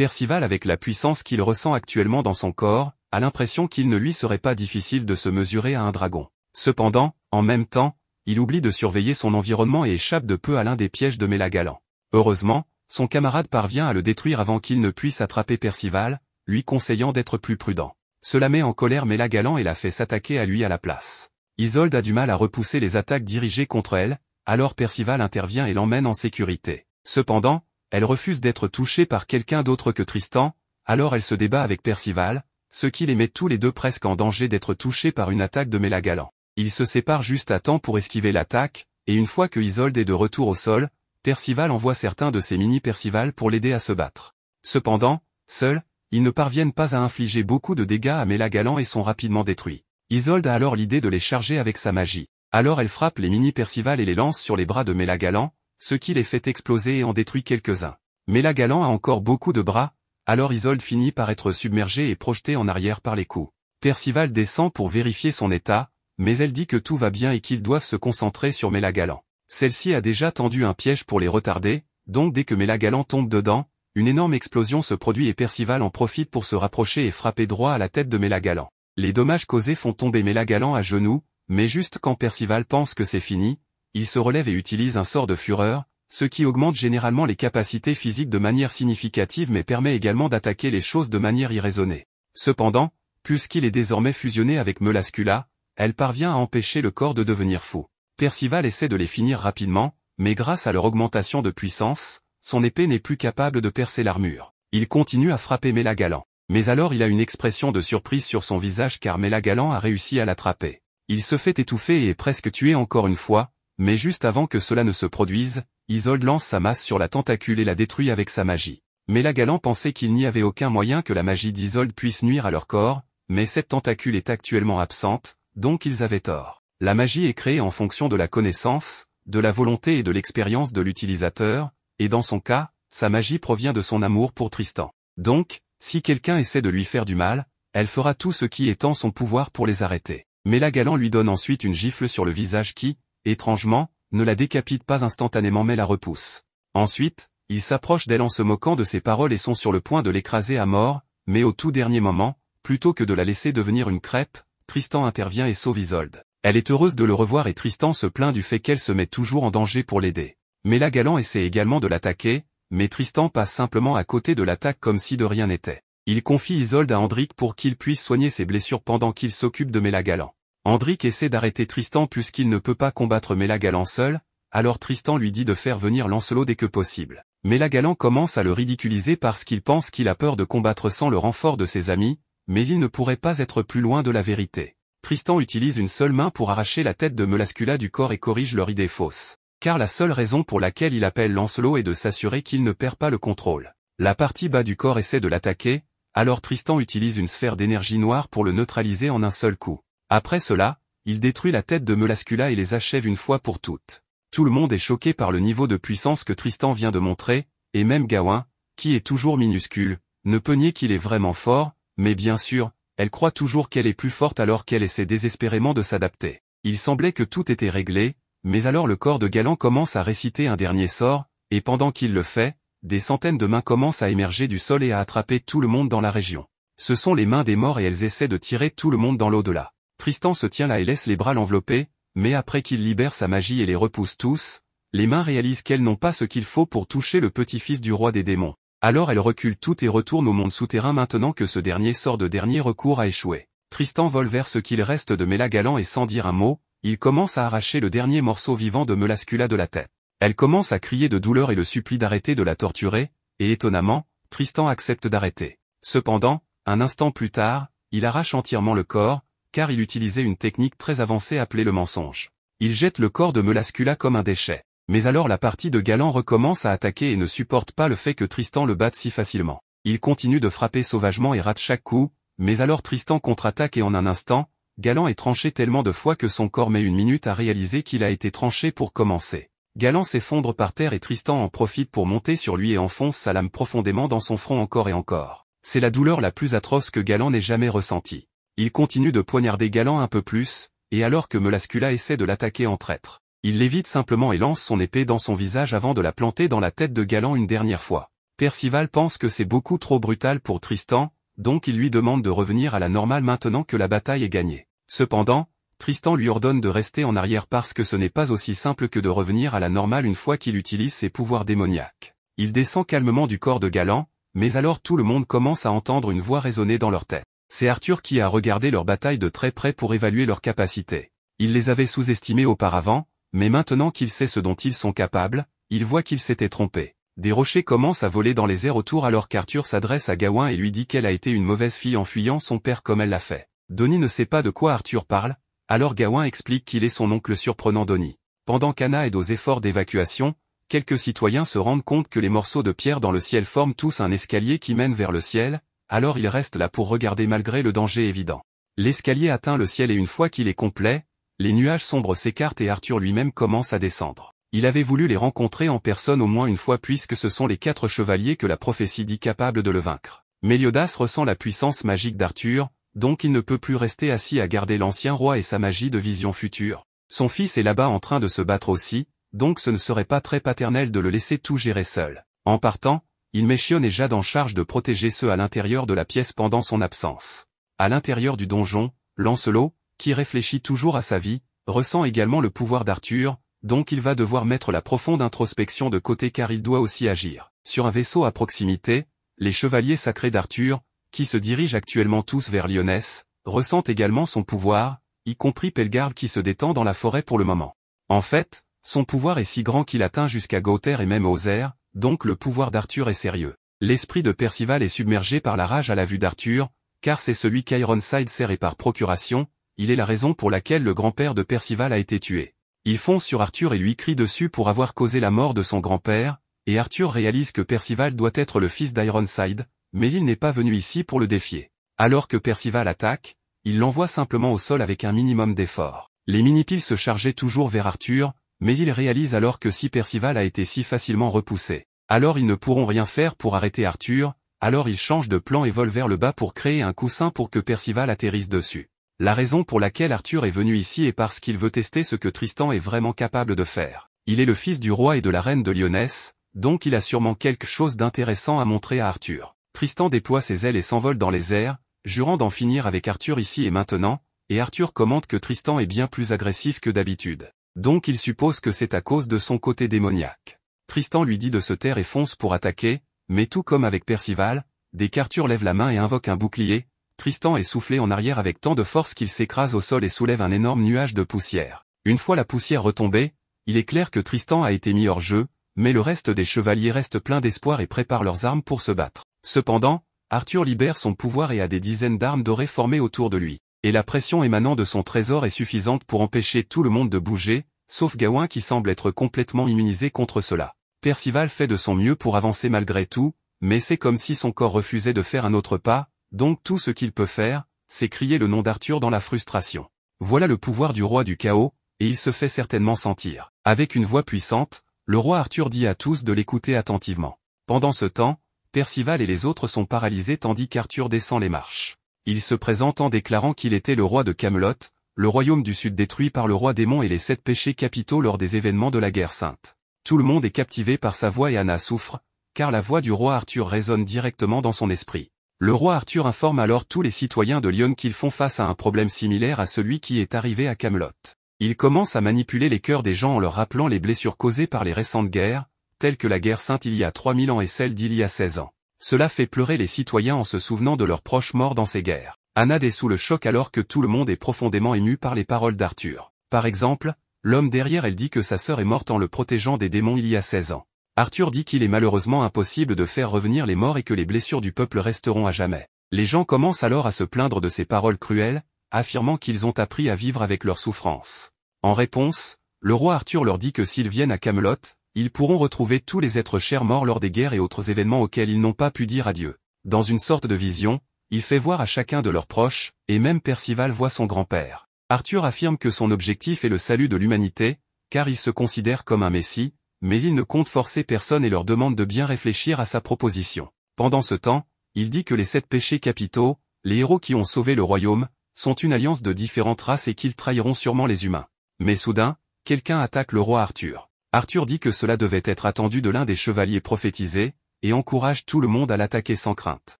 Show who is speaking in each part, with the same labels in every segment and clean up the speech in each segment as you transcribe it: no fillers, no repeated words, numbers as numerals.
Speaker 1: Percival, avec la puissance qu'il ressent actuellement dans son corps, a l'impression qu'il ne lui serait pas difficile de se mesurer à un dragon. Cependant, en même temps, il oublie de surveiller son environnement et échappe de peu à l'un des pièges de Mélagalan. Heureusement, son camarade parvient à le détruire avant qu'il ne puisse attraper Percival, lui conseillant d'être plus prudent. Cela met en colère Mélagalan et la fait s'attaquer à lui à la place. Isolde a du mal à repousser les attaques dirigées contre elle, alors Percival intervient et l'emmène en sécurité. Cependant, elle refuse d'être touchée par quelqu'un d'autre que Tristan, alors elle se débat avec Percival, ce qui les met tous les deux presque en danger d'être touchés par une attaque de Mélagalan. Ils se séparent juste à temps pour esquiver l'attaque, et une fois que Isolde est de retour au sol, Percival envoie certains de ses mini-Percival pour l'aider à se battre. Cependant, seuls, ils ne parviennent pas à infliger beaucoup de dégâts à Mélagalan et sont rapidement détruits. Isolde a alors l'idée de les charger avec sa magie. Alors elle frappe les mini-Percival et les lance sur les bras de Mélagalan, ce qui les fait exploser et en détruit quelques-uns. Mélagalan a encore beaucoup de bras, alors Isolde finit par être submergée et projetée en arrière par les coups. Percival descend pour vérifier son état, mais elle dit que tout va bien et qu'ils doivent se concentrer sur Mélagalan. Celle-ci a déjà tendu un piège pour les retarder, donc dès que Mélagalan tombe dedans, une énorme explosion se produit et Percival en profite pour se rapprocher et frapper droit à la tête de Mélagalan. Les dommages causés font tomber Mélagalan à genoux, mais juste quand Percival pense que c'est fini, il se relève et utilise un sort de fureur, ce qui augmente généralement les capacités physiques de manière significative mais permet également d'attaquer les choses de manière irraisonnée. Cependant, puisqu'il est désormais fusionné avec Melascula, elle parvient à empêcher le corps de devenir fou. Percival essaie de les finir rapidement, mais grâce à leur augmentation de puissance, son épée n'est plus capable de percer l'armure. Il continue à frapper Mélagalan. Mais alors il a une expression de surprise sur son visage car Mélagalan a réussi à l'attraper. Il se fait étouffer et est presque tué encore une fois, mais juste avant que cela ne se produise, Isolde lance sa masse sur la tentacule et la détruit avec sa magie. Mélagalan pensait qu'il n'y avait aucun moyen que la magie d'Isolde puisse nuire à leur corps, mais cette tentacule est actuellement absente, donc ils avaient tort. La magie est créée en fonction de la connaissance, de la volonté et de l'expérience de l'utilisateur, et dans son cas, sa magie provient de son amour pour Tristan. Donc, si quelqu'un essaie de lui faire du mal, elle fera tout ce qui est en son pouvoir pour les arrêter. Mélagalan lui donne ensuite une gifle sur le visage qui, étrangement, ne la décapite pas instantanément mais la repousse. Ensuite, il s'approche d'elle en se moquant de ses paroles et sont sur le point de l'écraser à mort, mais au tout dernier moment, plutôt que de la laisser devenir une crêpe, Tristan intervient et sauve Isolde. Elle est heureuse de le revoir et Tristan se plaint du fait qu'elle se met toujours en danger pour l'aider. Mélagalan essaie également de l'attaquer, mais Tristan passe simplement à côté de l'attaque comme si de rien n'était. Il confie Isolde à Andric pour qu'il puisse soigner ses blessures pendant qu'il s'occupe de Mélagalan. Andric essaie d'arrêter Tristan puisqu'il ne peut pas combattre Mélagalan seul, alors Tristan lui dit de faire venir Lancelot dès que possible. Mélagalan commence à le ridiculiser parce qu'il pense qu'il a peur de combattre sans le renfort de ses amis, mais il ne pourrait pas être plus loin de la vérité. Tristan utilise une seule main pour arracher la tête de Melascula du corps et corrige leur idée fausse. Car la seule raison pour laquelle il appelle Lancelot est de s'assurer qu'il ne perd pas le contrôle. La partie bas du corps essaie de l'attaquer, alors Tristan utilise une sphère d'énergie noire pour le neutraliser en un seul coup. Après cela, il détruit la tête de Melascula et les achève une fois pour toutes. Tout le monde est choqué par le niveau de puissance que Tristan vient de montrer, et même Gawain, qui est toujours minuscule, ne peut nier qu'il est vraiment fort, mais bien sûr, elle croit toujours qu'elle est plus forte alors qu'elle essaie désespérément de s'adapter. Il semblait que tout était réglé, mais alors le corps de Galan commence à réciter un dernier sort, et pendant qu'il le fait, des centaines de mains commencent à émerger du sol et à attraper tout le monde dans la région. Ce sont les mains des morts et elles essaient de tirer tout le monde dans l'au-delà. Tristan se tient là et laisse les bras l'envelopper, mais après qu'il libère sa magie et les repousse tous, les mains réalisent qu'elles n'ont pas ce qu'il faut pour toucher le petit-fils du roi des démons. Alors elles reculent toutes et retournent au monde souterrain maintenant que ce dernier sort de dernier recours a échoué. Tristan vole vers ce qu'il reste de Mélagalan et sans dire un mot, il commence à arracher le dernier morceau vivant de Melascula de la tête. Elle commence à crier de douleur et le supplie d'arrêter de la torturer, et étonnamment, Tristan accepte d'arrêter. Cependant, un instant plus tard, il arrache entièrement le corps, car il utilisait une technique très avancée appelée le mensonge. Il jette le corps de Melascula comme un déchet. Mais alors la partie de Galan recommence à attaquer et ne supporte pas le fait que Tristan le batte si facilement. Il continue de frapper sauvagement et rate chaque coup, mais alors Tristan contre-attaque et en un instant, Galan est tranché tellement de fois que son corps met une minute à réaliser qu'il a été tranché pour commencer. Galan s'effondre par terre et Tristan en profite pour monter sur lui et enfonce sa lame profondément dans son front encore et encore. C'est la douleur la plus atroce que Galan n'ait jamais ressentie. Il continue de poignarder Galan un peu plus, et alors que Melascula essaie de l'attaquer en traître, il l'évite simplement et lance son épée dans son visage avant de la planter dans la tête de Galan une dernière fois. Percival pense que c'est beaucoup trop brutal pour Tristan, donc il lui demande de revenir à la normale maintenant que la bataille est gagnée. Cependant, Tristan lui ordonne de rester en arrière parce que ce n'est pas aussi simple que de revenir à la normale une fois qu'il utilise ses pouvoirs démoniaques. Il descend calmement du corps de Galant, mais alors tout le monde commence à entendre une voix résonner dans leur tête. C'est Arthur qui a regardé leur bataille de très près pour évaluer leurs capacités. Il les avait sous-estimés auparavant, mais maintenant qu'il sait ce dont ils sont capables, il voit qu'il s'était trompé. Des rochers commencent à voler dans les airs autour alors qu'Arthur s'adresse à Gawain et lui dit qu'elle a été une mauvaise fille en fuyant son père comme elle l'a fait. Donnie ne sait pas de quoi Arthur parle, alors Gawain explique qu'il est son oncle surprenant Donnie. Pendant qu'Anna aide aux efforts d'évacuation, quelques citoyens se rendent compte que les morceaux de pierre dans le ciel forment tous un escalier qui mène vers le ciel, alors ils restent là pour regarder malgré le danger évident. L'escalier atteint le ciel et une fois qu'il est complet, les nuages sombres s'écartent et Arthur lui-même commence à descendre. Il avait voulu les rencontrer en personne au moins une fois puisque ce sont les 4 chevaliers que la prophétie dit capables de le vaincre. Méliodas ressent la puissance magique d'Arthur, donc il ne peut plus rester assis à garder l'ancien roi et sa magie de vision future. Son fils est là-bas en train de se battre aussi, donc ce ne serait pas très paternel de le laisser tout gérer seul. En partant, il met Chion et Jade en charge de protéger ceux à l'intérieur de la pièce pendant son absence. À l'intérieur du donjon, Lancelot, qui réfléchit toujours à sa vie, ressent également le pouvoir d'Arthur, donc il va devoir mettre la profonde introspection de côté car il doit aussi agir. Sur un vaisseau à proximité, les chevaliers sacrés d'Arthur, qui se dirigent actuellement tous vers Lyonesse, ressentent également son pouvoir, y compris Pellegarde qui se détend dans la forêt pour le moment. En fait, son pouvoir est si grand qu'il atteint jusqu'à Gauther et même Oser, donc le pouvoir d'Arthur est sérieux. L'esprit de Percival est submergé par la rage à la vue d'Arthur, car c'est celui qu'Ironside sert et par procuration, il est la raison pour laquelle le grand-père de Percival a été tué. Il fonce sur Arthur et lui crie dessus pour avoir causé la mort de son grand-père, et Arthur réalise que Percival doit être le fils d'Ironside, mais il n'est pas venu ici pour le défier. Alors que Percival attaque, il l'envoie simplement au sol avec un minimum d'effort. Les mini-piles se chargeaient toujours vers Arthur, mais il réalise alors que si Percival a été si facilement repoussé, alors ils ne pourront rien faire pour arrêter Arthur, alors ils changent de plan et volent vers le bas pour créer un coussin pour que Percival atterrisse dessus. La raison pour laquelle Arthur est venu ici est parce qu'il veut tester ce que Tristan est vraiment capable de faire. Il est le fils du roi et de la reine de Lyonesse, donc il a sûrement quelque chose d'intéressant à montrer à Arthur. Tristan déploie ses ailes et s'envole dans les airs, jurant d'en finir avec Arthur ici et maintenant, et Arthur commente que Tristan est bien plus agressif que d'habitude. Donc il suppose que c'est à cause de son côté démoniaque. Tristan lui dit de se taire et fonce pour attaquer, mais tout comme avec Percival, dès qu'Arthur lève la main et invoque un bouclier, Tristan est soufflé en arrière avec tant de force qu'il s'écrase au sol et soulève un énorme nuage de poussière. Une fois la poussière retombée, il est clair que Tristan a été mis hors jeu, mais le reste des chevaliers reste plein d'espoir et préparent leurs armes pour se battre. Cependant, Arthur libère son pouvoir et a des dizaines d'armes dorées formées autour de lui, et la pression émanant de son trésor est suffisante pour empêcher tout le monde de bouger, sauf Gawain qui semble être complètement immunisé contre cela. Percival fait de son mieux pour avancer malgré tout, mais c'est comme si son corps refusait de faire un autre pas, donc tout ce qu'il peut faire, c'est crier le nom d'Arthur dans la frustration. Voilà le pouvoir du roi du chaos, et il se fait certainement sentir. Avec une voix puissante, le roi Arthur dit à tous de l'écouter attentivement. Pendant ce temps, Percival et les autres sont paralysés tandis qu'Arthur descend les marches. Il se présente en déclarant qu'il était le roi de Camelot, le royaume du sud détruit par le roi démon et les 7 péchés capitaux lors des événements de la guerre sainte. Tout le monde est captivé par sa voix et Anna souffre, car la voix du roi Arthur résonne directement dans son esprit. Le roi Arthur informe alors tous les citoyens de Lyon qu'ils font face à un problème similaire à celui qui est arrivé à Camelot. Il commence à manipuler les cœurs des gens en leur rappelant les blessures causées par les récentes guerres, telles que la guerre sainte il y a 3000 ans et celle d'il y a 16 ans. Cela fait pleurer les citoyens en se souvenant de leurs proches morts dans ces guerres. Anna est sous le choc alors que tout le monde est profondément ému par les paroles d'Arthur. Par exemple, l'homme derrière elle dit que sa sœur est morte en le protégeant des démons il y a 16 ans. Arthur dit qu'il est malheureusement impossible de faire revenir les morts et que les blessures du peuple resteront à jamais. Les gens commencent alors à se plaindre de ces paroles cruelles, affirmant qu'ils ont appris à vivre avec leurs souffrances. En réponse, le roi Arthur leur dit que s'ils viennent à Camelot, ils pourront retrouver tous les êtres chers morts lors des guerres et autres événements auxquels ils n'ont pas pu dire adieu. Dans une sorte de vision, il fait voir à chacun de leurs proches, et même Percival voit son grand-père. Arthur affirme que son objectif est le salut de l'humanité, car il se considère comme un messie, mais il ne compte forcer personne et leur demande de bien réfléchir à sa proposition. Pendant ce temps, il dit que les 7 péchés capitaux, les héros qui ont sauvé le royaume, sont une alliance de différentes races et qu'ils trahiront sûrement les humains. Mais soudain, quelqu'un attaque le roi Arthur. Arthur dit que cela devait être attendu de l'un des chevaliers prophétisés, et encourage tout le monde à l'attaquer sans crainte.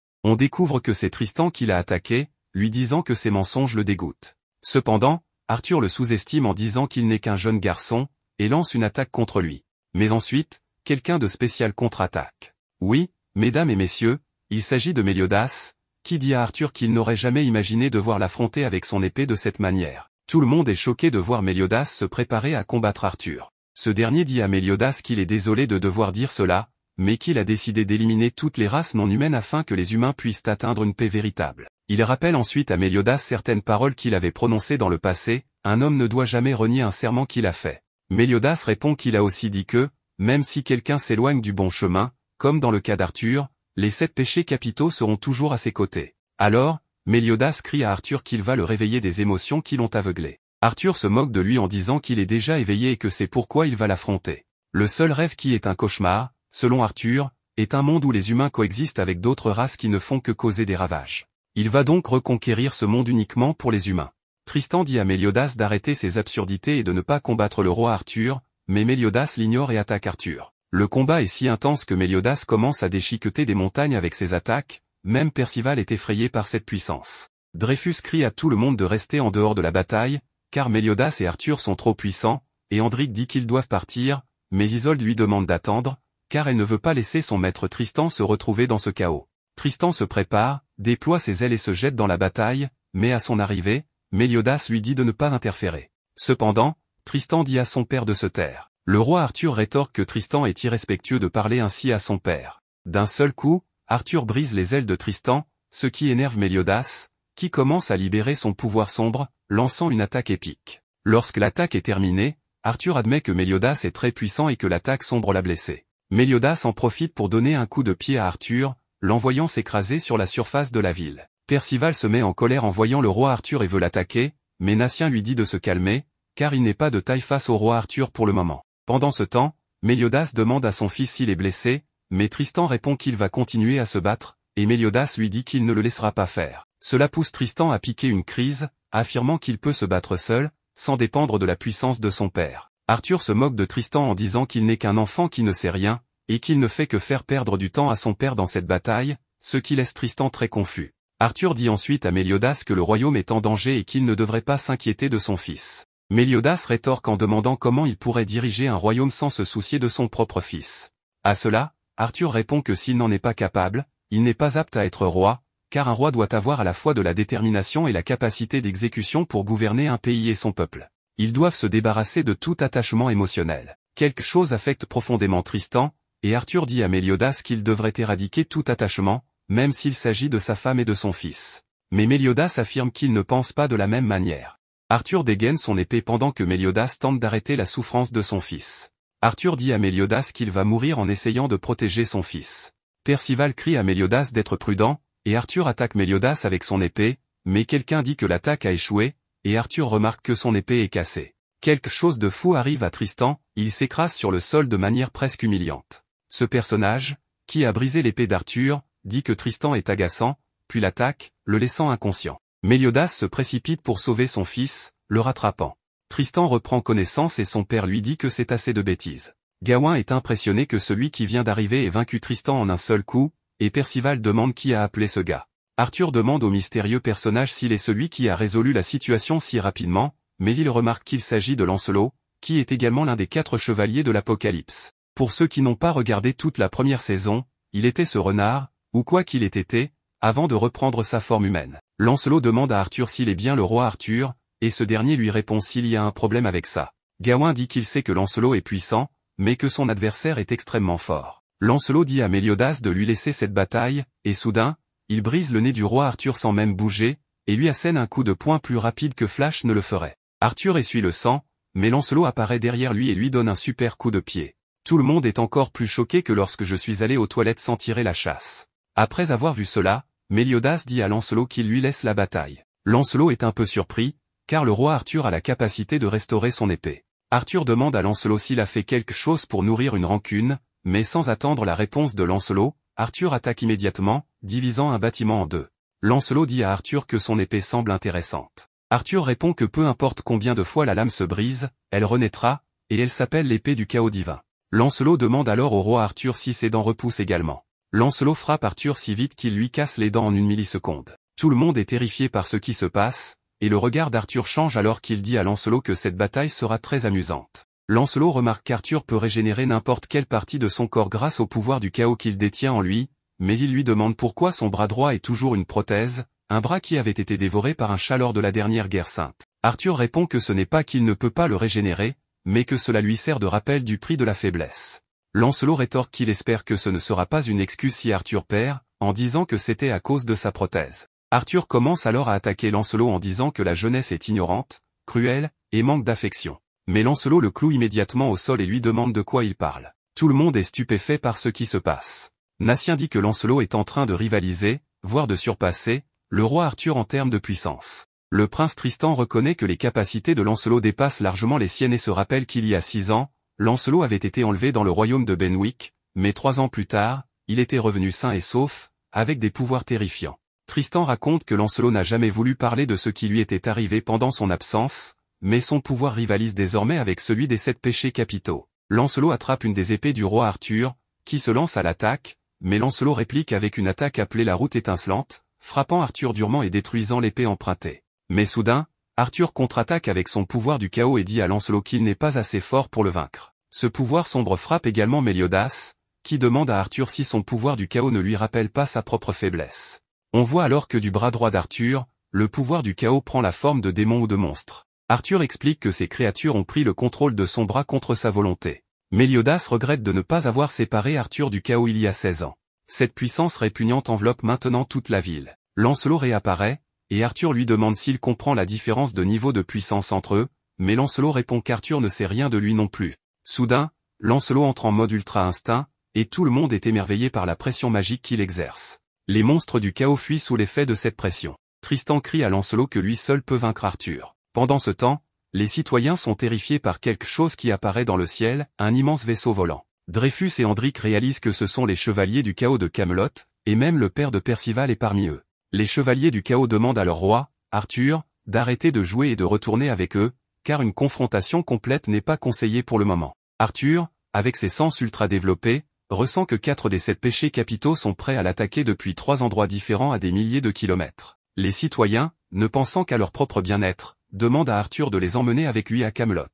Speaker 1: On découvre que c'est Tristan qui l'a attaqué, lui disant que ses mensonges le dégoûtent. Cependant, Arthur le sous-estime en disant qu'il n'est qu'un jeune garçon, et lance une attaque contre lui. Mais ensuite, quelqu'un de spécial contre-attaque. Oui, mesdames et messieurs, il s'agit de Méliodas, qui dit à Arthur qu'il n'aurait jamais imaginé devoir l'affronter avec son épée de cette manière. Tout le monde est choqué de voir Méliodas se préparer à combattre Arthur. Ce dernier dit à Méliodas qu'il est désolé de devoir dire cela, mais qu'il a décidé d'éliminer toutes les races non humaines afin que les humains puissent atteindre une paix véritable. Il rappelle ensuite à Méliodas certaines paroles qu'il avait prononcées dans le passé, un homme ne doit jamais renier un serment qu'il a fait. Méliodas répond qu'il a aussi dit que, même si quelqu'un s'éloigne du bon chemin, comme dans le cas d'Arthur, les 7 péchés capitaux seront toujours à ses côtés. Alors, Méliodas crie à Arthur qu'il va le réveiller des émotions qui l'ont aveuglé. Arthur se moque de lui en disant qu'il est déjà éveillé et que c'est pourquoi il va l'affronter. Le seul rêve qui est un cauchemar, selon Arthur, est un monde où les humains coexistent avec d'autres races qui ne font que causer des ravages. Il va donc reconquérir ce monde uniquement pour les humains. Tristan dit à Méliodas d'arrêter ses absurdités et de ne pas combattre le roi Arthur, mais Méliodas l'ignore et attaque Arthur. Le combat est si intense que Méliodas commence à déchiqueter des montagnes avec ses attaques, même Percival est effrayé par cette puissance. Dreyfus crie à tout le monde de rester en dehors de la bataille, car Méliodas et Arthur sont trop puissants, et Andric dit qu'ils doivent partir, mais Isolde lui demande d'attendre, car elle ne veut pas laisser son maître Tristan se retrouver dans ce chaos. Tristan se prépare, déploie ses ailes et se jette dans la bataille, mais à son arrivée, Méliodas lui dit de ne pas interférer. Cependant, Tristan dit à son père de se taire. Le roi Arthur rétorque que Tristan est irrespectueux de parler ainsi à son père. D'un seul coup, Arthur brise les ailes de Tristan, ce qui énerve Méliodas, qui commence à libérer son pouvoir sombre, lançant une attaque épique. Lorsque l'attaque est terminée, Arthur admet que Méliodas est très puissant et que l'attaque sombre l'a blessé. Méliodas en profite pour donner un coup de pied à Arthur, l'envoyant s'écraser sur la surface de la ville. Percival se met en colère en voyant le roi Arthur et veut l'attaquer, mais Natien lui dit de se calmer, car il n'est pas de taille face au roi Arthur pour le moment. Pendant ce temps, Méliodas demande à son fils s'il est blessé, mais Tristan répond qu'il va continuer à se battre, et Méliodas lui dit qu'il ne le laissera pas faire. Cela pousse Tristan à piquer une crise, affirmant qu'il peut se battre seul, sans dépendre de la puissance de son père. Arthur se moque de Tristan en disant qu'il n'est qu'un enfant qui ne sait rien, et qu'il ne fait que faire perdre du temps à son père dans cette bataille, ce qui laisse Tristan très confus. Arthur dit ensuite à Méliodas que le royaume est en danger et qu'il ne devrait pas s'inquiéter de son fils. Méliodas rétorque en demandant comment il pourrait diriger un royaume sans se soucier de son propre fils. À cela, Arthur répond que s'il n'en est pas capable, il n'est pas apte à être roi, car un roi doit avoir à la fois de la détermination et la capacité d'exécution pour gouverner un pays et son peuple. Ils doivent se débarrasser de tout attachement émotionnel. Quelque chose affecte profondément Tristan, et Arthur dit à Méliodas qu'il devrait éradiquer tout attachement, même s'il s'agit de sa femme et de son fils. Mais Méliodas affirme qu'il ne pense pas de la même manière. Arthur dégaine son épée pendant que Méliodas tente d'arrêter la souffrance de son fils. Arthur dit à Méliodas qu'il va mourir en essayant de protéger son fils. Percival crie à Méliodas d'être prudent, et Arthur attaque Méliodas avec son épée, mais quelqu'un dit que l'attaque a échoué, et Arthur remarque que son épée est cassée. Quelque chose de fou arrive à Tristan, il s'écrase sur le sol de manière presque humiliante. Ce personnage, qui a brisé l'épée d'Arthur, dit que Tristan est agaçant, puis l'attaque, le laissant inconscient. Méliodas se précipite pour sauver son fils, le rattrapant. Tristan reprend connaissance et son père lui dit que c'est assez de bêtises. Gawain est impressionné que celui qui vient d'arriver ait vaincu Tristan en un seul coup, et Percival demande qui a appelé ce gars. Arthur demande au mystérieux personnage s'il est celui qui a résolu la situation si rapidement, mais il remarque qu'il s'agit de Lancelot, qui est également l'un des 4 chevaliers de l'Apocalypse. Pour ceux qui n'ont pas regardé toute la première saison, il était ce renard, ou quoi qu'il ait été, avant de reprendre sa forme humaine. Lancelot demande à Arthur s'il est bien le roi Arthur, et ce dernier lui répond s'il y a un problème avec ça. Gawain dit qu'il sait que Lancelot est puissant, mais que son adversaire est extrêmement fort. Lancelot dit à Méliodas de lui laisser cette bataille, et soudain, il brise le nez du roi Arthur sans même bouger, et lui assène un coup de poing plus rapide que Flash ne le ferait. Arthur essuie le sang, mais Lancelot apparaît derrière lui et lui donne un super coup de pied. Tout le monde est encore plus choqué que lorsque je suis allé aux toilettes sans tirer la chasse. Après avoir vu cela, Méliodas dit à Lancelot qu'il lui laisse la bataille. Lancelot est un peu surpris, car le roi Arthur a la capacité de restaurer son épée. Arthur demande à Lancelot s'il a fait quelque chose pour nourrir une rancune, mais sans attendre la réponse de Lancelot, Arthur attaque immédiatement, divisant un bâtiment en 2. Lancelot dit à Arthur que son épée semble intéressante. Arthur répond que peu importe combien de fois la lame se brise, elle renaîtra, et elle s'appelle l'épée du chaos divin. Lancelot demande alors au roi Arthur si ses dents repoussent également. Lancelot frappe Arthur si vite qu'il lui casse les dents en une milliseconde. Tout le monde est terrifié par ce qui se passe, et le regard d'Arthur change alors qu'il dit à Lancelot que cette bataille sera très amusante. Lancelot remarque qu'Arthur peut régénérer n'importe quelle partie de son corps grâce au pouvoir du chaos qu'il détient en lui, mais il lui demande pourquoi son bras droit est toujours une prothèse, un bras qui avait été dévoré par un chat lors de la dernière guerre sainte. Arthur répond que ce n'est pas qu'il ne peut pas le régénérer, mais que cela lui sert de rappel du prix de la faiblesse. Lancelot rétorque qu'il espère que ce ne sera pas une excuse si Arthur perd, en disant que c'était à cause de sa prothèse. Arthur commence alors à attaquer Lancelot en disant que la jeunesse est ignorante, cruelle, et manque d'affection. Mais Lancelot le cloue immédiatement au sol et lui demande de quoi il parle. Tout le monde est stupéfait par ce qui se passe. Natien dit que Lancelot est en train de rivaliser, voire de surpasser, le roi Arthur en termes de puissance. Le prince Tristan reconnaît que les capacités de Lancelot dépassent largement les siennes et se rappelle qu'il y a 6 ans, Lancelot avait été enlevé dans le royaume de Benwick, mais 3 ans plus tard, il était revenu sain et sauf, avec des pouvoirs terrifiants. Tristan raconte que Lancelot n'a jamais voulu parler de ce qui lui était arrivé pendant son absence, mais son pouvoir rivalise désormais avec celui des 7 péchés capitaux. Lancelot attrape une des épées du roi Arthur, qui se lance à l'attaque, mais Lancelot réplique avec une attaque appelée la route étincelante, frappant Arthur durement et détruisant l'épée empruntée. Mais soudain, Arthur contre-attaque avec son pouvoir du chaos et dit à Lancelot qu'il n'est pas assez fort pour le vaincre. Ce pouvoir sombre frappe également Méliodas, qui demande à Arthur si son pouvoir du chaos ne lui rappelle pas sa propre faiblesse. On voit alors que du bras droit d'Arthur, le pouvoir du chaos prend la forme de démons ou de monstres. Arthur explique que ces créatures ont pris le contrôle de son bras contre sa volonté. Méliodas regrette de ne pas avoir séparé Arthur du chaos il y a 16 ans. Cette puissance répugnante enveloppe maintenant toute la ville. Lancelot réapparaît, et Arthur lui demande s'il comprend la différence de niveau de puissance entre eux, mais Lancelot répond qu'Arthur ne sait rien de lui non plus. Soudain, Lancelot entre en mode ultra instinct, et tout le monde est émerveillé par la pression magique qu'il exerce. Les monstres du chaos fuient sous l'effet de cette pression. Tristan crie à Lancelot que lui seul peut vaincre Arthur. Pendant ce temps, les citoyens sont terrifiés par quelque chose qui apparaît dans le ciel, un immense vaisseau volant. Dreyfus et Hendrik réalisent que ce sont les chevaliers du chaos de Camelot, et même le père de Percival est parmi eux. Les chevaliers du chaos demandent à leur roi, Arthur, d'arrêter de jouer et de retourner avec eux, car une confrontation complète n'est pas conseillée pour le moment. Arthur, avec ses sens ultra développés, ressent que 4 des 7 péchés capitaux sont prêts à l'attaquer depuis 3 endroits différents à des milliers de kilomètres. Les citoyens, ne pensant qu'à leur propre bien-être, demandent à Arthur de les emmener avec lui à Camelot.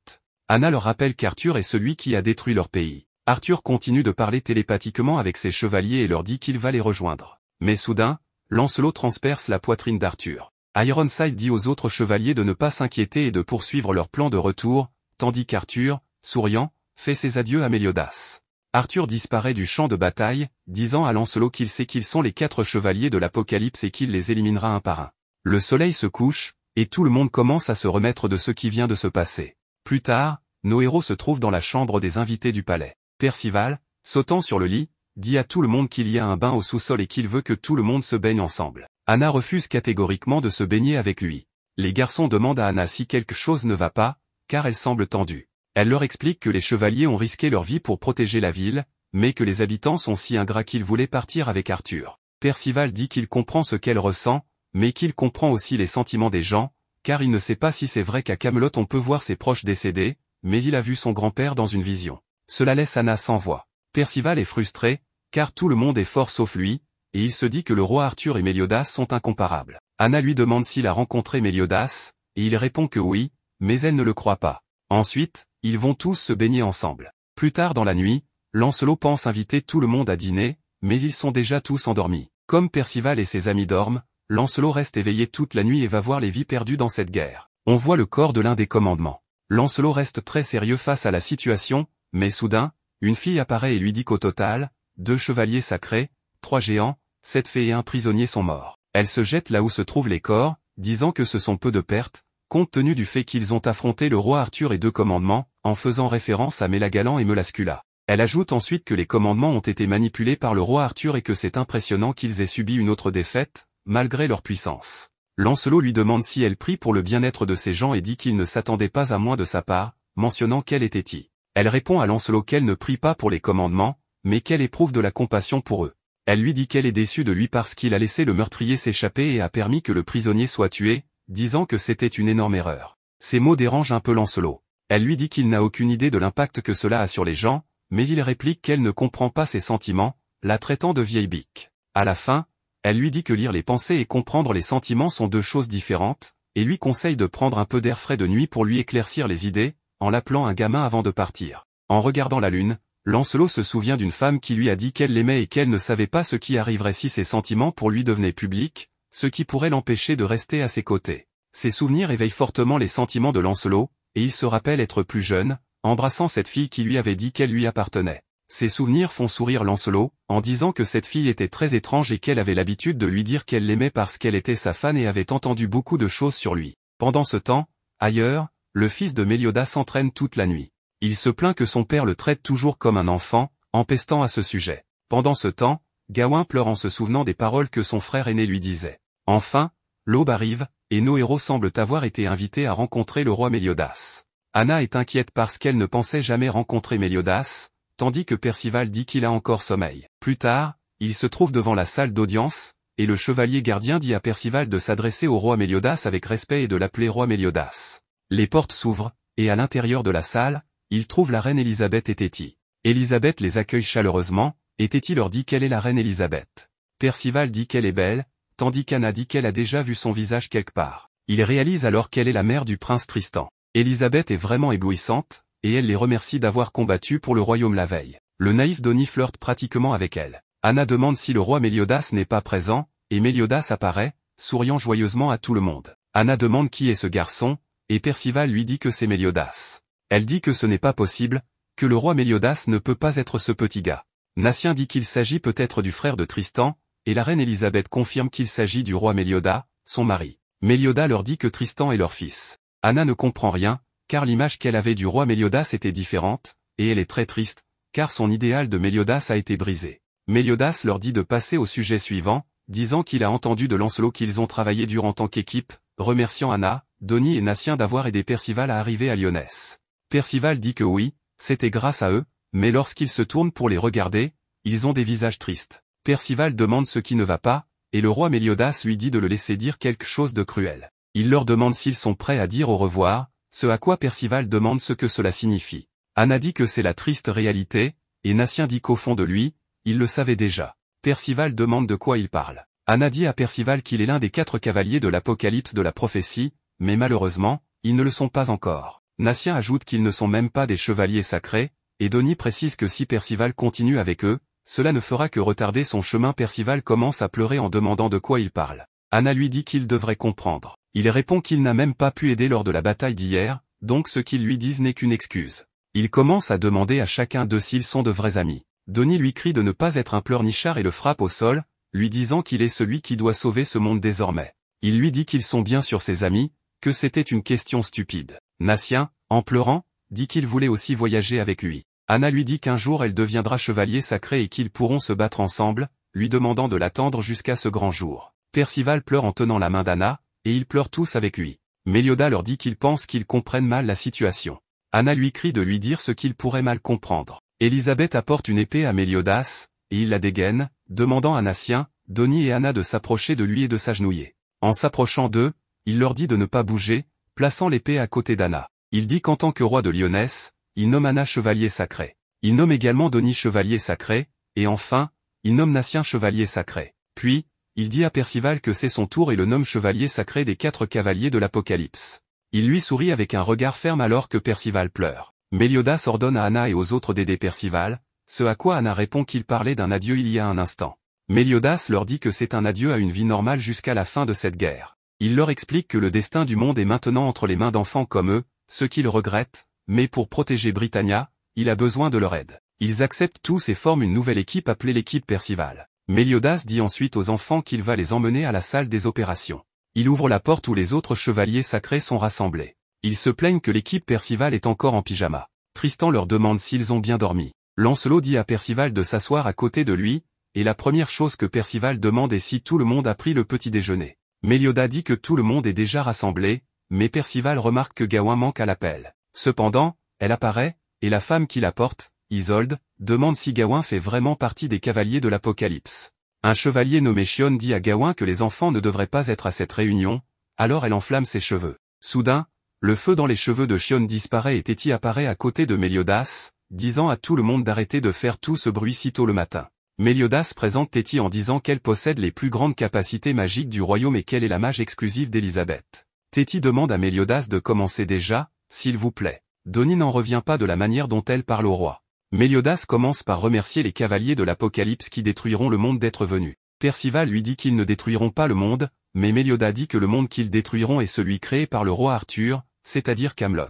Speaker 1: Anna leur rappelle qu'Arthur est celui qui a détruit leur pays. Arthur continue de parler télépathiquement avec ses chevaliers et leur dit qu'il va les rejoindre. Mais soudain, Lancelot transperce la poitrine d'Arthur. Ironside dit aux autres chevaliers de ne pas s'inquiéter et de poursuivre leur plan de retour, tandis qu'Arthur, souriant, fait ses adieux à Méliodas. Arthur disparaît du champ de bataille, disant à Lancelot qu'il sait qu'ils sont les 4 chevaliers de l'Apocalypse et qu'il les éliminera un par un. Le soleil se couche, et tout le monde commence à se remettre de ce qui vient de se passer. Plus tard, nos héros se trouvent dans la chambre des invités du palais. Percival, sautant sur le lit, dit à tout le monde qu'il y a un bain au sous-sol et qu'il veut que tout le monde se baigne ensemble. Anna refuse catégoriquement de se baigner avec lui. Les garçons demandent à Anna si quelque chose ne va pas, car elle semble tendue. Elle leur explique que les chevaliers ont risqué leur vie pour protéger la ville, mais que les habitants sont si ingrats qu'ils voulaient partir avec Arthur. Percival dit qu'il comprend ce qu'elle ressent, mais qu'il comprend aussi les sentiments des gens, car il ne sait pas si c'est vrai qu'à Camelot on peut voir ses proches décédés, mais il a vu son grand-père dans une vision. Cela laisse Anna sans voix. Percival est frustré, car tout le monde est fort sauf lui, et il se dit que le roi Arthur et Méliodas sont incomparables. Anna lui demande s'il a rencontré Méliodas, et il répond que oui, mais elle ne le croit pas. Ensuite, ils vont tous se baigner ensemble. Plus tard dans la nuit, Lancelot pense inviter tout le monde à dîner, mais ils sont déjà tous endormis. Comme Percival et ses amis dorment, Lancelot reste éveillé toute la nuit et va voir les vies perdues dans cette guerre. On voit le corps de l'un des commandements. Lancelot reste très sérieux face à la situation, mais soudain, une fille apparaît et lui dit qu'au total, 2 chevaliers sacrés, 3 géants, 7 fées et 1 prisonnier sont morts. Elle se jette là où se trouvent les corps, disant que ce sont peu de pertes, compte tenu du fait qu'ils ont affronté le roi Arthur et 2 commandements, en faisant référence à Mélagalan et Melascula. Elle ajoute ensuite que les commandements ont été manipulés par le roi Arthur et que c'est impressionnant qu'ils aient subi une autre défaite, malgré leur puissance. Lancelot lui demande si elle prie pour le bien-être de ces gens et dit qu'il ne s'attendait pas à moins de sa part, mentionnant qu'elle était qui. Elle répond à Lancelot qu'elle ne prie pas pour les commandements, mais qu'elle éprouve de la compassion pour eux. Elle lui dit qu'elle est déçue de lui parce qu'il a laissé le meurtrier s'échapper et a permis que le prisonnier soit tué, disant que c'était une énorme erreur. Ces mots dérangent un peu Lancelot. Elle lui dit qu'il n'a aucune idée de l'impact que cela a sur les gens, mais il réplique qu'elle ne comprend pas ses sentiments, la traitant de vieille bique. À la fin, elle lui dit que lire les pensées et comprendre les sentiments sont deux choses différentes, et lui conseille de prendre un peu d'air frais de nuit pour lui éclaircir les idées, en l'appelant un gamin avant de partir. En regardant la lune, Lancelot se souvient d'une femme qui lui a dit qu'elle l'aimait et qu'elle ne savait pas ce qui arriverait si ses sentiments pour lui devenaient publics, ce qui pourrait l'empêcher de rester à ses côtés. Ces souvenirs éveillent fortement les sentiments de Lancelot, et il se rappelle être plus jeune, embrassant cette fille qui lui avait dit qu'elle lui appartenait. Ces souvenirs font sourire Lancelot, en disant que cette fille était très étrange et qu'elle avait l'habitude de lui dire qu'elle l'aimait parce qu'elle était sa fan et avait entendu beaucoup de choses sur lui. Pendant ce temps, ailleurs, le fils de Méliodas s'entraîne toute la nuit. Il se plaint que son père le traite toujours comme un enfant, empestant à ce sujet. Pendant ce temps, Gawain pleure en se souvenant des paroles que son frère aîné lui disait. Enfin, l'aube arrive, et nos héros semblent avoir été invités à rencontrer le roi Méliodas. Anna est inquiète parce qu'elle ne pensait jamais rencontrer Méliodas, tandis que Percival dit qu'il a encore sommeil. Plus tard, il se trouve devant la salle d'audience, et le chevalier gardien dit à Percival de s'adresser au roi Méliodas avec respect et de l'appeler roi Méliodas. Les portes s'ouvrent, et à l'intérieur de la salle, il trouve la reine Élisabeth et Théti. Élisabeth les accueille chaleureusement, et Théti leur dit qu'elle est la reine Élisabeth. Percival dit qu'elle est belle, tandis qu'Anna dit qu'elle a déjà vu son visage quelque part. Il réalise alors qu'elle est la mère du prince Tristan. Élisabeth est vraiment éblouissante, et elle les remercie d'avoir combattu pour le royaume la veille. Le naïf Donny flirte pratiquement avec elle. Anna demande si le roi Méliodas n'est pas présent, et Méliodas apparaît, souriant joyeusement à tout le monde. Anna demande qui est ce garçon, et Percival lui dit que c'est Méliodas. Elle dit que ce n'est pas possible, que le roi Méliodas ne peut pas être ce petit gars. Natien dit qu'il s'agit peut-être du frère de Tristan, et la reine Élisabeth confirme qu'il s'agit du roi Méliodas, son mari. Méliodas leur dit que Tristan est leur fils. Anna ne comprend rien, car l'image qu'elle avait du roi Méliodas était différente, et elle est très triste, car son idéal de Méliodas a été brisé. Méliodas leur dit de passer au sujet suivant, disant qu'il a entendu de Lancelot qu'ils ont travaillé dur en tant qu'équipe, remerciant Anna, Donny et Natien d'avoir aidé Percival à arriver à Lyonesse. Percival dit que oui, c'était grâce à eux, mais lorsqu'ils se tournent pour les regarder, ils ont des visages tristes. Percival demande ce qui ne va pas, et le roi Méliodas lui dit de le laisser dire quelque chose de cruel. Il leur demande s'ils sont prêts à dire au revoir, ce à quoi Percival demande ce que cela signifie. Anna dit que c'est la triste réalité, et Natien dit qu'au fond de lui, il le savait déjà. Percival demande de quoi il parle. Anna dit à Percival qu'il est l'un des 4 cavaliers de l'Apocalypse de la prophétie, mais malheureusement, ils ne le sont pas encore. Natien ajoute qu'ils ne sont même pas des chevaliers sacrés, et Donny précise que si Percival continue avec eux, cela ne fera que retarder son chemin. Percival commence à pleurer en demandant de quoi il parle. Anna lui dit qu'il devrait comprendre. Il répond qu'il n'a même pas pu aider lors de la bataille d'hier, donc ce qu'ils lui disent n'est qu'une excuse. Il commence à demander à chacun d'eux s'ils sont de vrais amis. Donny lui crie de ne pas être un pleurnichard et le frappe au sol, lui disant qu'il est celui qui doit sauver ce monde désormais. Il lui dit qu'ils sont bien sûr ses amis, que c'était une question stupide. Natien, en pleurant, dit qu'il voulait aussi voyager avec lui. Anna lui dit qu'un jour elle deviendra chevalier sacré et qu'ils pourront se battre ensemble, lui demandant de l'attendre jusqu'à ce grand jour. Percival pleure en tenant la main d'Anna, et ils pleurent tous avec lui. Méliodas leur dit qu'il pense qu'ils comprennent mal la situation. Anna lui crie de lui dire ce qu'ils pourraient mal comprendre. Élisabeth apporte une épée à Méliodas, et il la dégaine, demandant à Natien, Donny et Anna de s'approcher de lui et de s'agenouiller. En s'approchant d'eux, il leur dit de ne pas bouger, plaçant l'épée à côté d'Anna. Il dit qu'en tant que roi de Lyonesse, il nomme Anna chevalier sacré. Il nomme également Donny chevalier sacré, et enfin, il nomme Natien chevalier sacré. Puis, il dit à Percival que c'est son tour et le nomme chevalier sacré des 4 cavaliers de l'Apocalypse. Il lui sourit avec un regard ferme alors que Percival pleure. Méliodas ordonne à Anna et aux autres d'aider Percival, ce à quoi Anna répond qu'il parlait d'un adieu il y a un instant. Méliodas leur dit que c'est un adieu à une vie normale jusqu'à la fin de cette guerre. Il leur explique que le destin du monde est maintenant entre les mains d'enfants comme eux, ce qu'ils regrettent, mais pour protéger Britannia, il a besoin de leur aide. Ils acceptent tous et forment une nouvelle équipe appelée l'équipe Percival. Méliodas dit ensuite aux enfants qu'il va les emmener à la salle des opérations. Il ouvre la porte où les autres chevaliers sacrés sont rassemblés. Ils se plaignent que l'équipe Percival est encore en pyjama. Tristan leur demande s'ils ont bien dormi. Lancelot dit à Percival de s'asseoir à côté de lui, et la première chose que Percival demande est si tout le monde a pris le petit déjeuner. Méliodas dit que tout le monde est déjà rassemblé, mais Percival remarque que Gawain manque à l'appel. Cependant, elle apparaît, et la femme qui la porte, Isolde, demande si Gawain fait vraiment partie des cavaliers de l'Apocalypse. Un chevalier nommé Chion dit à Gawain que les enfants ne devraient pas être à cette réunion, alors elle enflamme ses cheveux. Soudain, le feu dans les cheveux de Chion disparaît et Théti apparaît à côté de Méliodas, disant à tout le monde d'arrêter de faire tout ce bruit si tôt le matin. Méliodas présente Théti en disant qu'elle possède les plus grandes capacités magiques du royaume et qu'elle est la mage exclusive d'Élisabeth. Théti demande à Méliodas de commencer déjà, s'il vous plaît. Donnie n'en revient pas de la manière dont elle parle au roi. Méliodas commence par remercier les cavaliers de l'Apocalypse qui détruiront le monde d'être venus. Percival lui dit qu'ils ne détruiront pas le monde, mais Méliodas dit que le monde qu'ils détruiront est celui créé par le roi Arthur, c'est-à-dire Camelot.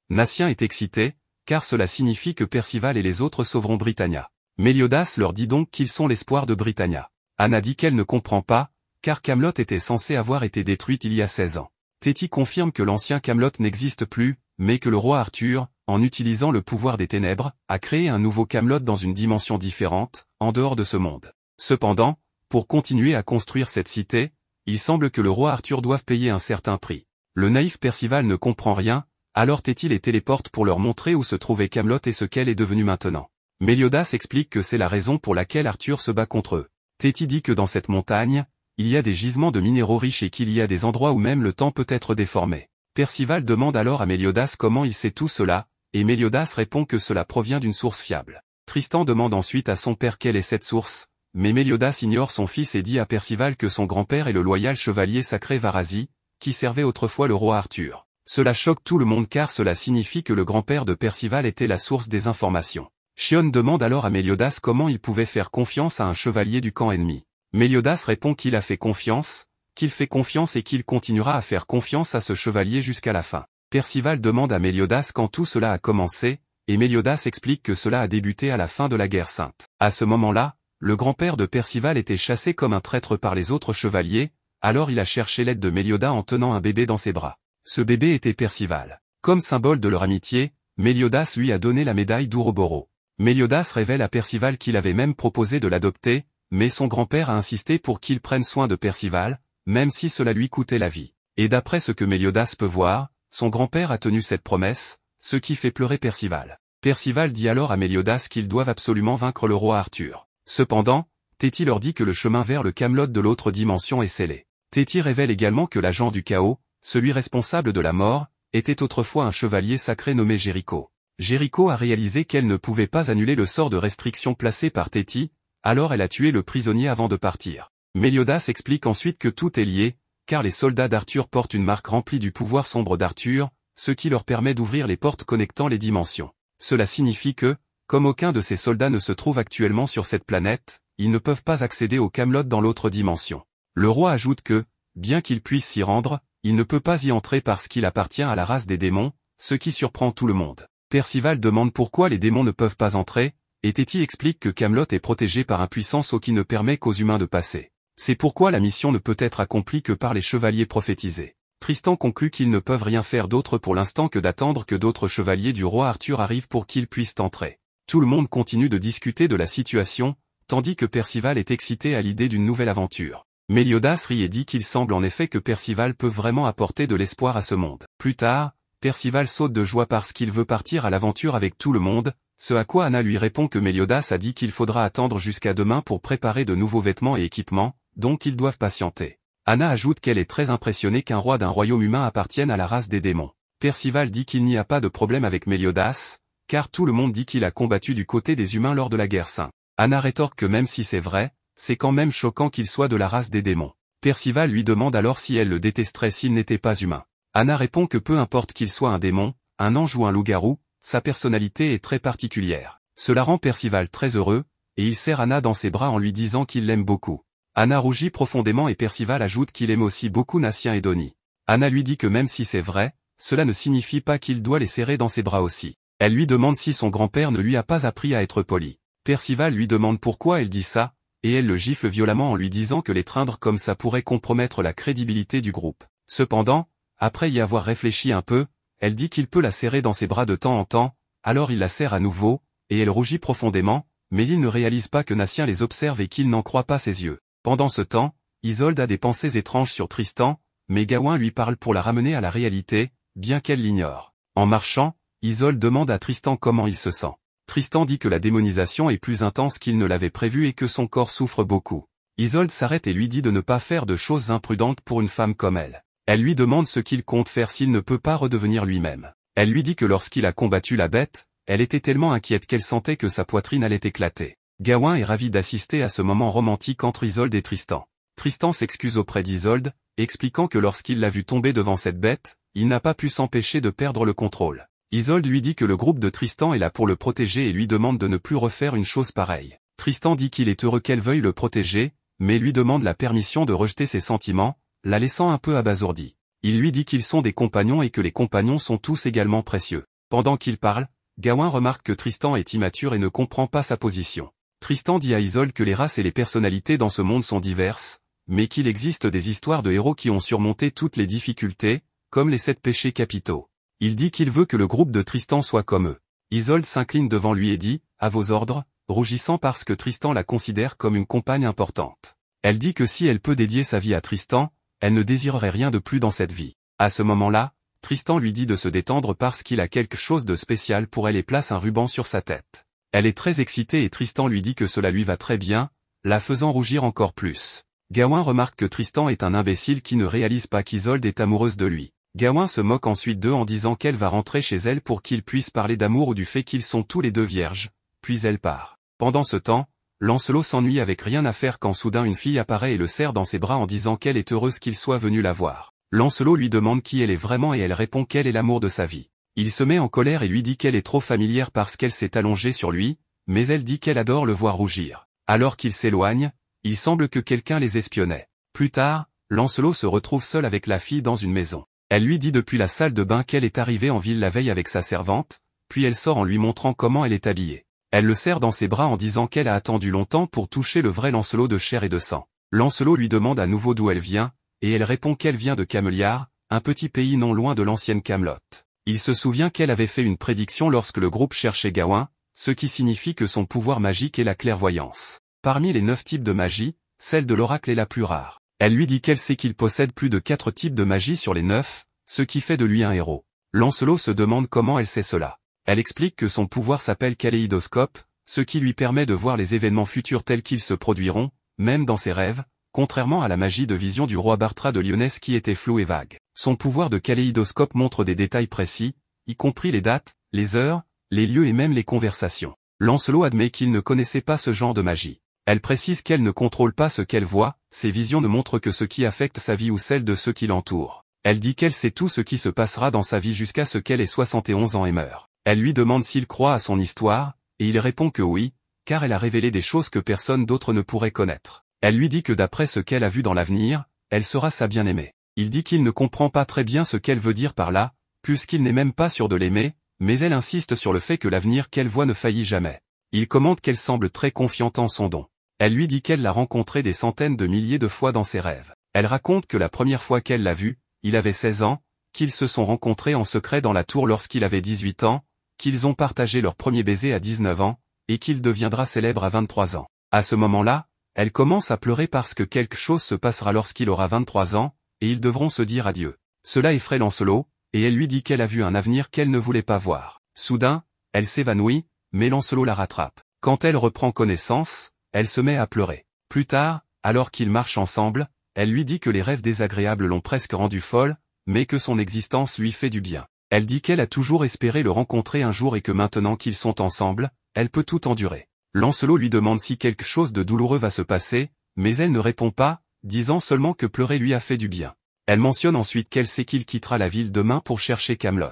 Speaker 1: Natien est excité, car cela signifie que Percival et les autres sauveront Britannia. Méliodas leur dit donc qu'ils sont l'espoir de Britannia. Anna dit qu'elle ne comprend pas, car Camelot était censé avoir été détruite il y a 16 ans. Théti confirme que l'ancien Camelot n'existe plus, mais que le roi Arthur, en utilisant le pouvoir des ténèbres, a créé un nouveau Camelot dans une dimension différente, en dehors de ce monde. Cependant, pour continuer à construire cette cité, il semble que le roi Arthur doive payer un certain prix. Le naïf Percival ne comprend rien, alors Théti les téléporte pour leur montrer où se trouvait Camelot et ce qu'elle est devenue maintenant. Méliodas explique que c'est la raison pour laquelle Arthur se bat contre eux. Théti dit que dans cette montagne, il y a des gisements de minéraux riches et qu'il y a des endroits où même le temps peut être déformé. Percival demande alors à Méliodas comment il sait tout cela, et Méliodas répond que cela provient d'une source fiable. Tristan demande ensuite à son père quelle est cette source, mais Méliodas ignore son fils et dit à Percival que son grand-père est le loyal chevalier sacré Varasi, qui servait autrefois le roi Arthur. Cela choque tout le monde car cela signifie que le grand-père de Percival était la source des informations. Chion demande alors à Méliodas comment il pouvait faire confiance à un chevalier du camp ennemi. Méliodas répond qu'il a fait confiance, qu'il fait confiance et qu'il continuera à faire confiance à ce chevalier jusqu'à la fin. Percival demande à Méliodas quand tout cela a commencé, et Méliodas explique que cela a débuté à la fin de la guerre sainte. À ce moment-là, le grand-père de Percival était chassé comme un traître par les autres chevaliers, alors il a cherché l'aide de Méliodas en tenant un bébé dans ses bras. Ce bébé était Percival. Comme symbole de leur amitié, Méliodas lui a donné la médaille d'Ouroboros. Méliodas révèle à Percival qu'il avait même proposé de l'adopter, mais son grand-père a insisté pour qu'il prenne soin de Percival, même si cela lui coûtait la vie. Et d'après ce que Méliodas peut voir, son grand-père a tenu cette promesse, ce qui fait pleurer Percival. Percival dit alors à Méliodas qu'ils doivent absolument vaincre le roi Arthur. Cependant, Théti leur dit que le chemin vers le Camelot de l'autre dimension est scellé. Théti révèle également que l'agent du chaos, celui responsable de la mort, était autrefois un chevalier sacré nommé Jéricho. Jéricho a réalisé qu'elle ne pouvait pas annuler le sort de restriction placé par Théti, alors elle a tué le prisonnier avant de partir. Méliodas explique ensuite que tout est lié, car les soldats d'Arthur portent une marque remplie du pouvoir sombre d'Arthur, ce qui leur permet d'ouvrir les portes connectant les dimensions. Cela signifie que, comme aucun de ces soldats ne se trouve actuellement sur cette planète, ils ne peuvent pas accéder au Camelot dans l'autre dimension. Le roi ajoute que, bien qu'il puisse s'y rendre, il ne peut pas y entrer parce qu'il appartient à la race des démons, ce qui surprend tout le monde. Percival demande pourquoi les démons ne peuvent pas entrer, et Théti explique que Camelot est protégé par un puissant sceau qui ne permet qu'aux humains de passer. C'est pourquoi la mission ne peut être accomplie que par les chevaliers prophétisés. Tristan conclut qu'ils ne peuvent rien faire d'autre pour l'instant que d'attendre que d'autres chevaliers du roi Arthur arrivent pour qu'ils puissent entrer. Tout le monde continue de discuter de la situation, tandis que Percival est excité à l'idée d'une nouvelle aventure. Méliodas rit et dit qu'il semble en effet que Percival peut vraiment apporter de l'espoir à ce monde. Plus tard, Percival saute de joie parce qu'il veut partir à l'aventure avec tout le monde, ce à quoi Anna lui répond que Méliodas a dit qu'il faudra attendre jusqu'à demain pour préparer de nouveaux vêtements et équipements, donc ils doivent patienter. Anna ajoute qu'elle est très impressionnée qu'un roi d'un royaume humain appartienne à la race des démons. Percival dit qu'il n'y a pas de problème avec Méliodas, car tout le monde dit qu'il a combattu du côté des humains lors de la guerre sainte. Anna rétorque que même si c'est vrai, c'est quand même choquant qu'il soit de la race des démons. Percival lui demande alors si elle le détesterait s'il n'était pas humain. Anna répond que peu importe qu'il soit un démon, un ange ou un loup-garou, sa personnalité est très particulière. Cela rend Percival très heureux, et il serre Anna dans ses bras en lui disant qu'il l'aime beaucoup. Anna rougit profondément et Percival ajoute qu'il aime aussi beaucoup Natien et Donnie. Anna lui dit que même si c'est vrai, cela ne signifie pas qu'il doit les serrer dans ses bras aussi. Elle lui demande si son grand-père ne lui a pas appris à être poli. Percival lui demande pourquoi elle dit ça, et elle le gifle violemment en lui disant que l'étreindre comme ça pourrait compromettre la crédibilité du groupe. Cependant, après y avoir réfléchi un peu, elle dit qu'il peut la serrer dans ses bras de temps en temps, alors il la serre à nouveau, et elle rougit profondément, mais il ne réalise pas que Natien les observe et qu'il n'en croit pas ses yeux. Pendant ce temps, Isolde a des pensées étranges sur Tristan, mais Gawain lui parle pour la ramener à la réalité, bien qu'elle l'ignore. En marchant, Isolde demande à Tristan comment il se sent. Tristan dit que la démonisation est plus intense qu'il ne l'avait prévu et que son corps souffre beaucoup. Isolde s'arrête et lui dit de ne pas faire de choses imprudentes pour une femme comme elle. Elle lui demande ce qu'il compte faire s'il ne peut pas redevenir lui-même. Elle lui dit que lorsqu'il a combattu la bête, elle était tellement inquiète qu'elle sentait que sa poitrine allait éclater. Gawain est ravi d'assister à ce moment romantique entre Isolde et Tristan. Tristan s'excuse auprès d'Isolde, expliquant que lorsqu'il l'a vu tomber devant cette bête, il n'a pas pu s'empêcher de perdre le contrôle. Isolde lui dit que le groupe de Tristan est là pour le protéger et lui demande de ne plus refaire une chose pareille. Tristan dit qu'il est heureux qu'elle veuille le protéger, mais lui demande la permission de rejeter ses sentiments, la laissant un peu abasourdie. Il lui dit qu'ils sont des compagnons et que les compagnons sont tous également précieux. Pendant qu'il parle, Gawain remarque que Tristan est immature et ne comprend pas sa position. Tristan dit à Isolde que les races et les personnalités dans ce monde sont diverses, mais qu'il existe des histoires de héros qui ont surmonté toutes les difficultés, comme les 7 péchés capitaux. Il dit qu'il veut que le groupe de Tristan soit comme eux. Isolde s'incline devant lui et dit « À vos ordres », rougissant parce que Tristan la considère comme une compagne importante. Elle dit que si elle peut dédier sa vie à Tristan, elle ne désirerait rien de plus dans cette vie. À ce moment-là, Tristan lui dit de se détendre parce qu'il a quelque chose de spécial pour elle et place un ruban sur sa tête. Elle est très excitée et Tristan lui dit que cela lui va très bien, la faisant rougir encore plus. Gawain remarque que Tristan est un imbécile qui ne réalise pas qu'Isolde est amoureuse de lui. Gawain se moque ensuite d'eux en disant qu'elle va rentrer chez elle pour qu'ils puissent parler d'amour ou du fait qu'ils sont tous les deux vierges, puis elle part. Pendant ce temps, Lancelot s'ennuie avec rien à faire quand soudain une fille apparaît et le serre dans ses bras en disant qu'elle est heureuse qu'il soit venu la voir. Lancelot lui demande qui elle est vraiment et elle répond qu'elle est l'amour de sa vie. Il se met en colère et lui dit qu'elle est trop familière parce qu'elle s'est allongée sur lui, mais elle dit qu'elle adore le voir rougir. Alors qu'il s'éloigne, il semble que quelqu'un les espionnait. Plus tard, Lancelot se retrouve seul avec la fille dans une maison. Elle lui dit depuis la salle de bain qu'elle est arrivée en ville la veille avec sa servante, puis elle sort en lui montrant comment elle est habillée. Elle le serre dans ses bras en disant qu'elle a attendu longtemps pour toucher le vrai Lancelot de chair et de sang. Lancelot lui demande à nouveau d'où elle vient, et elle répond qu'elle vient de Cameliard, un petit pays non loin de l'ancienne Camelot. Il se souvient qu'elle avait fait une prédiction lorsque le groupe cherchait Gawain, ce qui signifie que son pouvoir magique est la clairvoyance. Parmi les 9 types de magie, celle de l'oracle est la plus rare. Elle lui dit qu'elle sait qu'il possède plus de 4 types de magie sur les 9, ce qui fait de lui un héros. Lancelot se demande comment elle sait cela. Elle explique que son pouvoir s'appelle kaléidoscope, ce qui lui permet de voir les événements futurs tels qu'ils se produiront, même dans ses rêves, contrairement à la magie de vision du roi Bartra de Lyonesse qui était floue et vague. Son pouvoir de kaléidoscope montre des détails précis, y compris les dates, les heures, les lieux et même les conversations. Lancelot admet qu'il ne connaissait pas ce genre de magie. Elle précise qu'elle ne contrôle pas ce qu'elle voit, ses visions ne montrent que ce qui affecte sa vie ou celle de ceux qui l'entourent. Elle dit qu'elle sait tout ce qui se passera dans sa vie jusqu'à ce qu'elle ait 71 ans et meure. Elle lui demande s'il croit à son histoire, et il répond que oui, car elle a révélé des choses que personne d'autre ne pourrait connaître. Elle lui dit que d'après ce qu'elle a vu dans l'avenir, elle sera sa bien-aimée. Il dit qu'il ne comprend pas très bien ce qu'elle veut dire par là, puisqu'il n'est même pas sûr de l'aimer, mais elle insiste sur le fait que l'avenir qu'elle voit ne faillit jamais. Il commente qu'elle semble très confiante en son don. Elle lui dit qu'elle l'a rencontré des centaines de milliers de fois dans ses rêves. Elle raconte que la première fois qu'elle l'a vu, il avait 16 ans, qu'ils se sont rencontrés en secret dans la tour lorsqu'il avait 18 ans, qu'ils ont partagé leur premier baiser à 19 ans, et qu'il deviendra célèbre à 23 ans. À ce moment-là, elle commence à pleurer parce que quelque chose se passera lorsqu'il aura 23 ans, et ils devront se dire adieu. Cela effraie Lancelot, et elle lui dit qu'elle a vu un avenir qu'elle ne voulait pas voir. Soudain, elle s'évanouit, mais Lancelot la rattrape. Quand elle reprend connaissance, elle se met à pleurer. Plus tard, alors qu'ils marchent ensemble, elle lui dit que les rêves désagréables l'ont presque rendue folle, mais que son existence lui fait du bien. Elle dit qu'elle a toujours espéré le rencontrer un jour et que maintenant qu'ils sont ensemble, elle peut tout endurer. Lancelot lui demande si quelque chose de douloureux va se passer, mais elle ne répond pas, disant seulement que pleurer lui a fait du bien. Elle mentionne ensuite qu'elle sait qu'il quittera la ville demain pour chercher Camelot.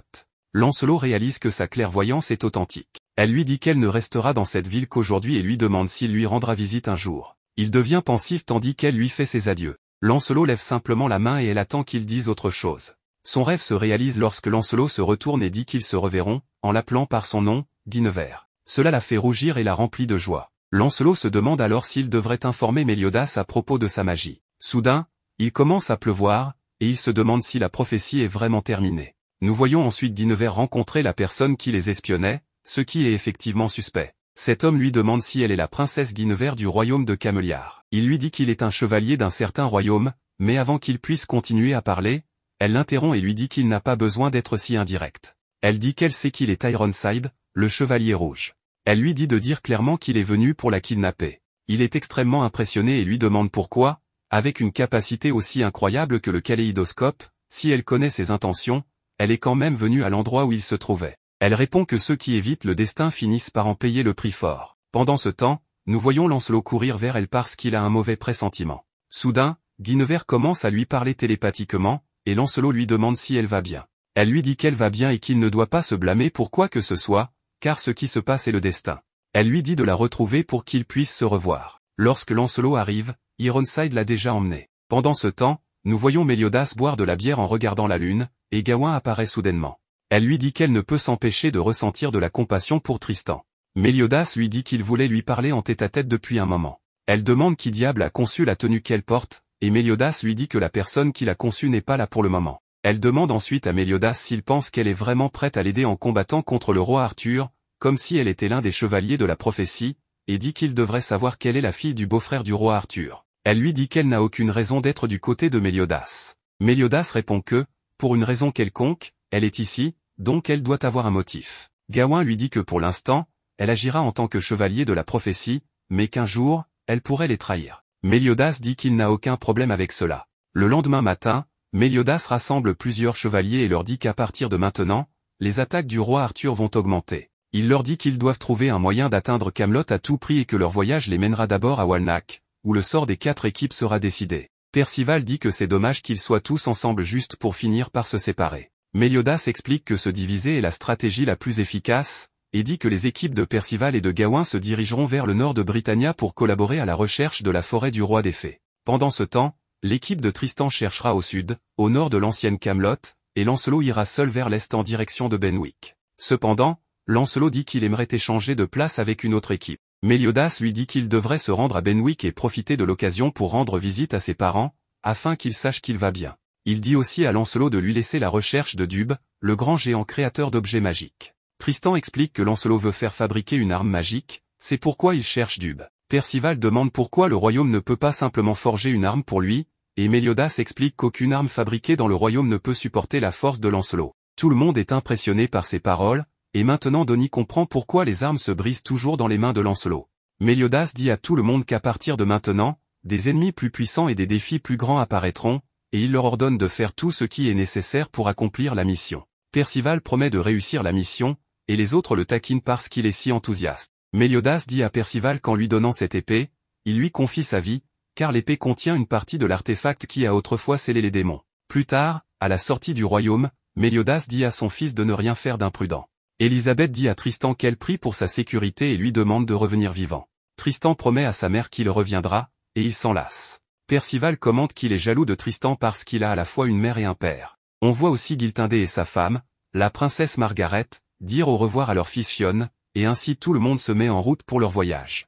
Speaker 1: Lancelot réalise que sa clairvoyance est authentique. Elle lui dit qu'elle ne restera dans cette ville qu'aujourd'hui et lui demande s'il lui rendra visite un jour. Il devient pensif tandis qu'elle lui fait ses adieux. Lancelot lève simplement la main et elle attend qu'il dise autre chose. Son rêve se réalise lorsque Lancelot se retourne et dit qu'ils se reverront, en l'appelant par son nom, Guinevere. Cela la fait rougir et la remplit de joie. Lancelot se demande alors s'il devrait informer Méliodas à propos de sa magie. Soudain, il commence à pleuvoir, et il se demande si la prophétie est vraiment terminée. Nous voyons ensuite Guinevere rencontrer la personne qui les espionnait, ce qui est effectivement suspect. Cet homme lui demande si elle est la princesse Guinevere du royaume de Cameliard. Il lui dit qu'il est un chevalier d'un certain royaume, mais avant qu'il puisse continuer à parler, elle l'interrompt et lui dit qu'il n'a pas besoin d'être si indirect. Elle dit qu'elle sait qu'il est Ironside, le chevalier rouge. Elle lui dit de dire clairement qu'il est venu pour la kidnapper. Il est extrêmement impressionné et lui demande pourquoi, avec une capacité aussi incroyable que le kaléidoscope, si elle connaît ses intentions, elle est quand même venue à l'endroit où il se trouvait. Elle répond que ceux qui évitent le destin finissent par en payer le prix fort. Pendant ce temps, nous voyons Lancelot courir vers elle parce qu'il a un mauvais pressentiment. Soudain, Guinevere commence à lui parler télépathiquement, et Lancelot lui demande si elle va bien. Elle lui dit qu'elle va bien et qu'il ne doit pas se blâmer pour quoi que ce soit, car ce qui se passe est le destin. Elle lui dit de la retrouver pour qu'ils puissent se revoir. Lorsque Lancelot arrive, Ironside l'a déjà emmené. Pendant ce temps, nous voyons Méliodas boire de la bière en regardant la lune, et Gawain apparaît soudainement. Elle lui dit qu'elle ne peut s'empêcher de ressentir de la compassion pour Tristan. Méliodas lui dit qu'il voulait lui parler en tête-à-tête depuis un moment. Elle demande qui diable a conçu la tenue qu'elle porte, et Méliodas lui dit que la personne qui l'a conçue n'est pas là pour le moment. Elle demande ensuite à Méliodas s'il pense qu'elle est vraiment prête à l'aider en combattant contre le roi Arthur, comme si elle était l'un des chevaliers de la prophétie, et dit qu'il devrait savoir qu'elle est la fille du beau-frère du roi Arthur. Elle lui dit qu'elle n'a aucune raison d'être du côté de Méliodas. Méliodas répond que, pour une raison quelconque, elle est ici, donc elle doit avoir un motif. Gawain lui dit que pour l'instant, elle agira en tant que chevalier de la prophétie, mais qu'un jour, elle pourrait les trahir. Méliodas dit qu'il n'a aucun problème avec cela. Le lendemain matin, Méliodas rassemble plusieurs chevaliers et leur dit qu'à partir de maintenant, les attaques du roi Arthur vont augmenter. Il leur dit qu'ils doivent trouver un moyen d'atteindre Camelot à tout prix et que leur voyage les mènera d'abord à Walnac, où le sort des 4 équipes sera décidé. Percival dit que c'est dommage qu'ils soient tous ensemble juste pour finir par se séparer. Méliodas explique que se diviser est la stratégie la plus efficace, et dit que les équipes de Percival et de Gawain se dirigeront vers le nord de Britannia pour collaborer à la recherche de la forêt du roi des fées. Pendant ce temps, l'équipe de Tristan cherchera au sud, au nord de l'ancienne Camelot, et Lancelot ira seul vers l'est en direction de Benwick. Cependant, Lancelot dit qu'il aimerait échanger de place avec une autre équipe. Méliodas lui dit qu'il devrait se rendre à Benwick et profiter de l'occasion pour rendre visite à ses parents, afin qu'il sache qu'il va bien. Il dit aussi à Lancelot de lui laisser la recherche de Dube, le grand géant créateur d'objets magiques. Tristan explique que Lancelot veut faire fabriquer une arme magique, c'est pourquoi il cherche Dube. Percival demande pourquoi le royaume ne peut pas simplement forger une arme pour lui, et Méliodas explique qu'aucune arme fabriquée dans le royaume ne peut supporter la force de Lancelot. Tout le monde est impressionné par ces paroles, et maintenant Denis comprend pourquoi les armes se brisent toujours dans les mains de Lancelot. Méliodas dit à tout le monde qu'à partir de maintenant, des ennemis plus puissants et des défis plus grands apparaîtront, et il leur ordonne de faire tout ce qui est nécessaire pour accomplir la mission. Percival promet de réussir la mission, et les autres le taquinent parce qu'il est si enthousiaste. Méliodas dit à Percival qu'en lui donnant cette épée, il lui confie sa vie, car l'épée contient une partie de l'artefact qui a autrefois scellé les démons. Plus tard, à la sortie du royaume, Méliodas dit à son fils de ne rien faire d'imprudent. Élisabeth dit à Tristan qu'elle prie pour sa sécurité et lui demande de revenir vivant. Tristan promet à sa mère qu'il reviendra, et il s'en lasse. Percival commente qu'il est jaloux de Tristan parce qu'il a à la fois une mère et un père. On voit aussi Giltindé et sa femme, la princesse Margaret, dire au revoir à leur fils Fionn, et ainsi tout le monde se met en route pour leur voyage.